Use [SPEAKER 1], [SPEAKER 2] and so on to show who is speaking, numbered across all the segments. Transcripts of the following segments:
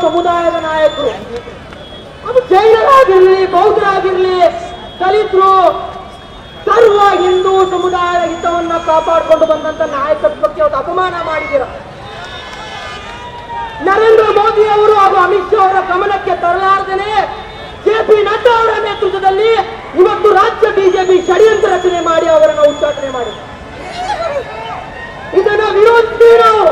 [SPEAKER 1] ಸಮುದಾಯದ ನಾಯಕರು. ಅದು ಜೈನರಾಗಿರ್ಲಿ, ಬೌದ್ಧರಾಗಿರ್ಲಿ, ದಲಿತರು, ಸರ್ವ ಹಿಂದೂ ಸಮುದಾಯದ ಹಿತವನ್ನ ಕಾಪಾಡಿಕೊಂಡು ಬಂದಂತ ನಾಯಕತ್ವಕ್ಕೆ ಅವತ್ತು ಅಪಮಾನ ಮಾಡಿದ್ದೀರ. ನರೇಂದ್ರ ಮೋದಿ ಅವರು ಹಾಗೂ ಅಮಿತ್ ಶಾ ಅವರ ಗಮನಕ್ಕೆ ತರಲಾರದೇನೆ JP ನಡ್ಡಾ ಅವರ ನೇತೃತ್ವದಲ್ಲಿ ಇವತ್ತು ರಾಜ್ಯ ಬಿಜೆಪಿ ಷಡ್ಯಂತ್ರ ರಚನೆ ಮಾಡಿ ಅವರನ್ನು ಉಚ್ಚಾಟನೆ ಮಾಡಿ ಇದನ್ನ ವಿರೋಧಿಸಿ ನಾವು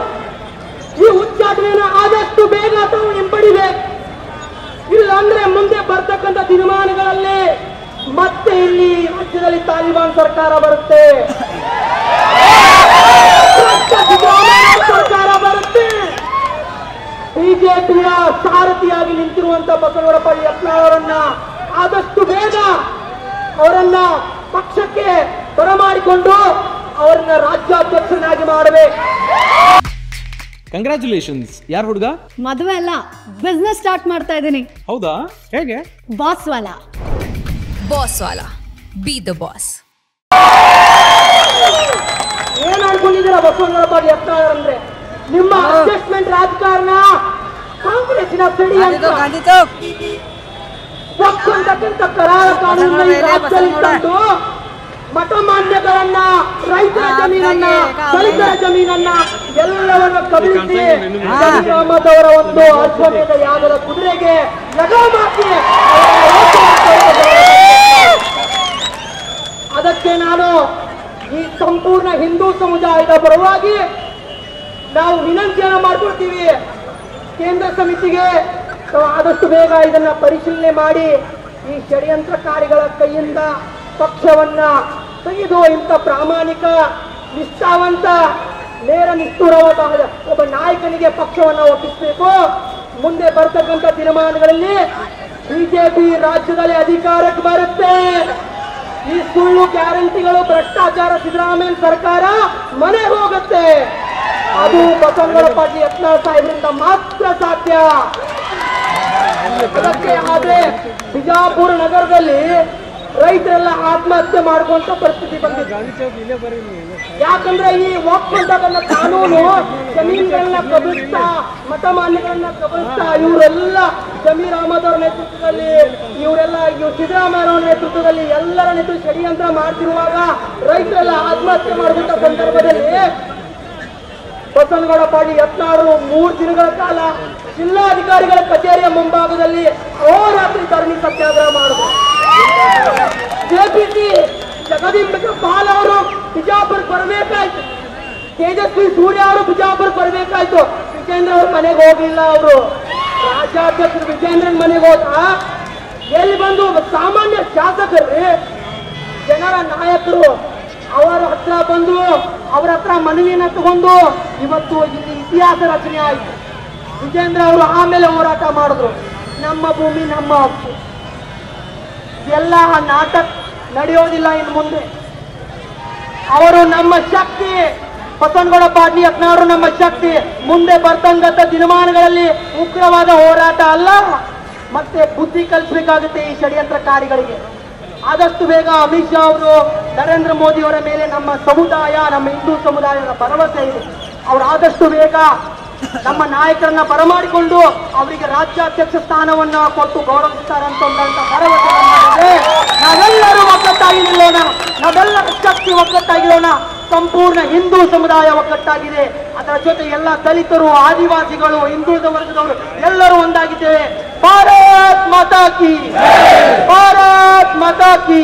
[SPEAKER 1] ಈ ಉಚ್ಚಾಟನೆಯನ್ನು ಆದಷ್ಟು ಬೇಗ ತಾವು ಹಿಂಪಡಿಬೇಕು. ಇಲ್ಲ ಅಂದ್ರೆ ಮುಂದೆ ಬರ್ತಕ್ಕಂಥ ದಿನಮಾನಗಳಲ್ಲಿ ಮತ್ತೆ ಇಲ್ಲಿ ರಾಜ್ಯದಲ್ಲಿ ತಾಲಿಬಾನ್ ಸರ್ಕಾರ ಬರುತ್ತೆ, ಸರ್ಕಾರ ಬರುತ್ತೆ. ಬಿಜೆಪಿಯ ಸಾರಥಿಯಾಗಿ ನಿಂತಿರುವಂತ ಬಸವನಗೌಡ ಯತ್ನಾಳ್ ಅವರನ್ನ ಆದಷ್ಟು ಬೇಗ ಅವರನ್ನ ಪಕ್ಷಕ್ಕೆ ಬರಮಾಡಿಕೊಂಡು ಅವರನ್ನ ರಾಜ್ಯಾಧ್ಯಕ್ಷನಾಗಿ ಮಾಡಬೇಕು.
[SPEAKER 2] ಕಂಗ್ರ್ಯಾಚುಲೇಷನ್ಸ್. ಯಾರು ಹುಡುಗ?
[SPEAKER 3] ಮದುವೆ ಅಲ್ಲ, ಬಿಸ್ನೆಸ್ ಸ್ಟಾರ್ಟ್ ಮಾಡ್ತಾ ಇದ್ದೀನಿ.
[SPEAKER 2] ಹೌದಾ? ಹೇಗೆ?
[SPEAKER 3] Boss Vala.
[SPEAKER 4] Boss Vala, B the boss.
[SPEAKER 1] ಏನ್ ಅನ್ಕೊಂಡಿದ್ದೀರಾ ಬಸವನಗೌಡ ಯತ್ನಾಳ್ ಅಂದ್ರೆ? ನಿಮ್ಮ ಅಡ್ಜಸ್ಟ್ಮೆಂಟ್ ರಾಜಕಾರಣ ಕಾಂಗ್ರೆಸ್ಸಿನ ಸಡಿ ಒಕ್ಕಂತಕ್ಕಂಥ ಕರಾಳ ಕಾನೂನು ರಾಜ್ಯದಲ್ಲಿ ತಂದು ಮಠ ಮಾನ್ಯಗಳನ್ನ, ರೈತರ ಜಮೀನನ್ನ, ದಲಿತರ ಜಮೀನನ್ನ ಎಲ್ಲವನ್ನು ಕಬಳಿಸಿ ಅಹಮದ್ ಅವರ ಒಂದು ಅಶ್ವಮೇಧ ಯಾಗದ ಕುದುರೆಗೆ ಲಗಾಮ್ ಹಾಕಿ ಅದಕ್ಕೆ ನಾನು ಈ ಸಂಪೂರ್ಣ ಹಿಂದೂ ಸಮುದಾಯದ ಪರವಾಗಿ ನಾವು ವಿನಂತಿಯನ್ನ ಮಾಡ್ಕೊಳ್ತೀವಿ. ಕೇಂದ್ರ ಸಮಿತಿಗೆ ಆದಷ್ಟು ಬೇಗ ಇದನ್ನ ಪರಿಶೀಲನೆ ಮಾಡಿ ಈ ಷಡ್ಯಂತ್ರಕಾರಿಗಳ ಕೈಯಿಂದ ಪಕ್ಷವನ್ನ ತೆಗೆದು ಇಂಥ ಪ್ರಾಮಾಣಿಕ, ನಿಷ್ಠಾವಂತ, ನೇರ ನಿಷ್ಠುರವಾದ ಒಬ್ಬ ನಾಯಕನಿಗೆ ಪಕ್ಷವನ್ನ ಒಪ್ಪಿಸಬೇಕು. ಮುಂದೆ ಬರ್ತಕ್ಕಂಥ ದಿನಮಾನಗಳಲ್ಲಿ ಬಿಜೆಪಿ ರಾಜ್ಯದಲ್ಲಿ ಅಧಿಕಾರಕ್ಕೆ ಬರುತ್ತೆ. ಈ ಸುಳ್ಳು ಗ್ಯಾರಂಟಿಗಳು, ಭ್ರಷ್ಟಾಚಾರ, ಸಿದ್ದರಾಮಯ್ಯ ಸರ್ಕಾರ ಮನೆ ಹೋಗುತ್ತೆ. ಅದು ಬಸವನಗೌಡ ಯತ್ನಾಳ್ ಸಾಹೇಬರಿಂದ ಮಾತ್ರ ಸಾಧ್ಯ. ಅದಕ್ಕೆ ಆದ್ರೆ ಬಿಜಾಪುರ ನಗರದಲ್ಲಿ ರೈತರೆಲ್ಲ ಆತ್ಮಹತ್ಯೆ ಮಾಡುವಂತ ಪರಿಸ್ಥಿತಿ ಬಂದಿದೆ. ಯಾಕಂದ್ರೆ ಈ ವಕ್ಫ್ ಅಂತಕ್ಕಂಥ ಕಾನೂನು ಜಮೀನುಗಳನ್ನ ಕಬಳಿಸ್ತಾ, ಮಠ ಮಾನ್ಯಗಳನ್ನ ಕಬಳಿಸ್ತಾ ಇವರೆಲ್ಲ ಜಮೀರ್ ಅಹಮದ್ ಅವರ ನೇತೃತ್ವದಲ್ಲಿ, ಇವರೆಲ್ಲ ಸಿದ್ದರಾಮಯ್ಯ ಅವರ ನೇತೃತ್ವದಲ್ಲಿ ಎಲ್ಲರ ನೇತೃತ್ವ ಷಡ್ಯಂತ್ರ ಮಾಡ್ತಿರುವಾಗ ರೈತರೆಲ್ಲ ಆತ್ಮಹತ್ಯೆ ಮಾಡುವಂತ ಸಂದರ್ಭದಲ್ಲಿ ಬಸವನಗೌಡ ಯತ್ನಾಳ್ 3 ದಿನಗಳ ಕಾಲ ಜಿಲ್ಲಾಧಿಕಾರಿಗಳ ಕಚೇರಿಯ ಮುಂಭಾಗದಲ್ಲಿ ಅಹೋರಾತ್ರಿ ಧರಣಿ ಸತ್ಯಾಗ್ರಹ ಮಾಡಿದ್ರು. JPC ಜಗದೀಪ್ ಪಾಲ್ ಅವರು ಬಿಜಾಪುರಕ್ಕೆ ಬರಬೇಕಾಯ್ತು, ತೇಜಸ್ವಿ ಸೂರ್ಯ ಅವರು ಬಿಜಾಪುರಕ್ಕೆ ಬರಬೇಕಾಯ್ತು. ವಿಜೇಂದ್ರ ಅವ್ರ ಮನೆಗೆ ಹೋಗ್ಲಿಲ್ಲ. ಅವರು ರಾಜ್ಯಾಧ್ಯಕ್ಷರು ವಿಜೇಂದ್ರನ್ ಮನೆಗೆ ಹೋದ. ಎಲ್ಲಿ ಬಂದು ಸಾಮಾನ್ಯ ಶಾಸಕರು, ಜನರ ನಾಯಕರು ಅವರ ಹತ್ರ ಬಂದು ಅವರ ಹತ್ರ ಮನವಿಯನ್ನ ತಗೊಂಡು ಇವತ್ತು ಇಲ್ಲಿ ಇತಿಹಾಸ ರಚನೆ ಆಯಿತು. ವಿಜೇಂದ್ರ ಅವರು ಆಮೇಲೆ ಹೋರಾಟ ಮಾಡಿದ್ರು, ನಮ್ಮ ಭೂಮಿ ನಮ್ಮ ಹಕ್ಕು. ಎಲ್ಲ ನಾಟಕ ನಡೆಯೋದಿಲ್ಲ ಇನ್ನು ಮುಂದೆ. ಅವರು ನಮ್ಮ ಶಕ್ತಿ, ಬಸವನಗೌಡ ಯತ್ನಾಳ್ ನಮ್ಮ ಶಕ್ತಿ. ಮುಂದೆ ಬರ್ತಂಗಂತ ದಿನಮಾನಗಳಲ್ಲಿ ಉಗ್ರವಾದ ಹೋರಾಟ ಅಲ್ಲ, ಮತ್ತೆ ಬುದ್ಧಿ ಕಲಿಸಬೇಕಾಗುತ್ತೆ ಈ ಷಡ್ಯಂತ್ರಕಾರಿಗಳಿಗೆ. ಆದಷ್ಟು ಬೇಗ ಅಮಿತ್ ಶಾ ಅವರು, ನರೇಂದ್ರ ಮೋದಿ ಅವರ ಮೇಲೆ ನಮ್ಮ ಸಮುದಾಯ, ನಮ್ಮ ಹಿಂದೂ ಸಮುದಾಯದ ಭರವಸೆ ಇದೆ. ಅವರು ಆದಷ್ಟು ಬೇಗ ನಮ್ಮ ನಾಯಕರನ್ನ ಬರಮಾಡಿಕೊಂಡು ಅವರಿಗೆ ರಾಜ್ಯಾಧ್ಯಕ್ಷ ಸ್ಥಾನವನ್ನ ಕೊಟ್ಟು ಗೌರವಿಸ್ತಾರಂತ ಭರವಸೆ ನಮ್ಮಲ್ಲಿದೆ. ನಾವೆಲ್ಲರೂ ಒಗ್ಗಟ್ಟಾಗಿ ನಿಲ್ಲೋಣ, ನಾವೆಲ್ಲರ ಶಕ್ತಿ ಒಗ್ಗಟ್ಟಾಗಿರೋಣ. ಸಂಪೂರ್ಣ ಹಿಂದೂ ಸಮುದಾಯ ಒಗ್ಗಟ್ಟಾಗಿದೆ. ಅದರ ಜೊತೆ ಎಲ್ಲ ದಲಿತರು, ಆದಿವಾಸಿಗಳು, ಹಿಂದುಳಿದ ವರ್ಗದವರು ಎಲ್ಲರೂ ಒಂದಾಗಿದ್ದೇವೆ. ಭಾರತ್ ಮಾತಾ ಕಿ, ಭಾರತ್ ಮಾತಾ ಕಿ.